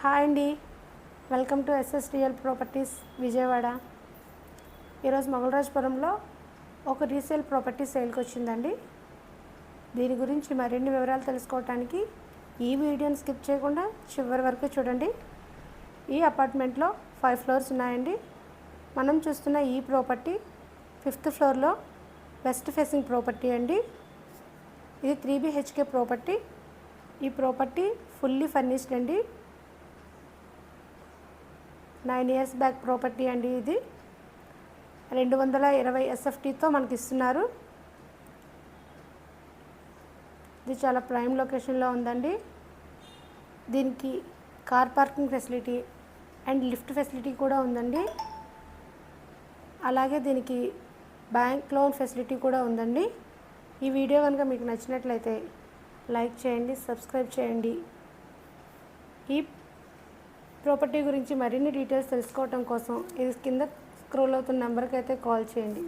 Hi అండి, welcome to SS real properties Vijayawada. ఈరోజు మొగలరాజపురంలో ఒక రీసేల్ ప్రాపర్టీ సేల్కి వచ్చిందండి. దీని గురించి మరిన్ని వివరాలు తెలుసుకోవడానికి ఈ వీడియోని స్కిప్ చేయకుండా చివరి వరకు చూడండి. ఈ అపార్ట్మెంట్లో 5 ఫ్లోర్స్ ఉన్నాయండి. మనం చూస్తున్న ఈ ప్రాపర్టీ 5th ఫ్లోర్లో వెస్ట్ ఫేసింగ్ ప్రాపర్టీ అండి. ఇది 3 BHK ప్రాపర్టీ. ఈ ప్రాపర్టీ ఫుల్లీ ఫర్నిష్డ్ అండి. 9 years బ్యాక్ ప్రాపర్టీ అండి. ఇది 220 SFTతో మనకి ఇస్తున్నారు. ఇది చాలా ప్రైమ్ లొకేషన్లో ఉందండి. దీనికి car parking facility and lift facility కూడా ఉందండి. అలాగే దీనికి బ్యాంక్ లోన్ ఫెసిలిటీ కూడా ఉందండి. ఈ వీడియో కనుక మీకు నచ్చినట్లయితే లైక్ చేయండి, సబ్స్క్రైబ్ చేయండి. ఈ ప్రాపర్టీ గురించి మరిన్ని డీటెయిల్స్ తెలుసుకోవడం కోసం ఇది కింద స్క్రోల్ అవుతున్న నెంబర్కి అయితే కాల్ చేయండి.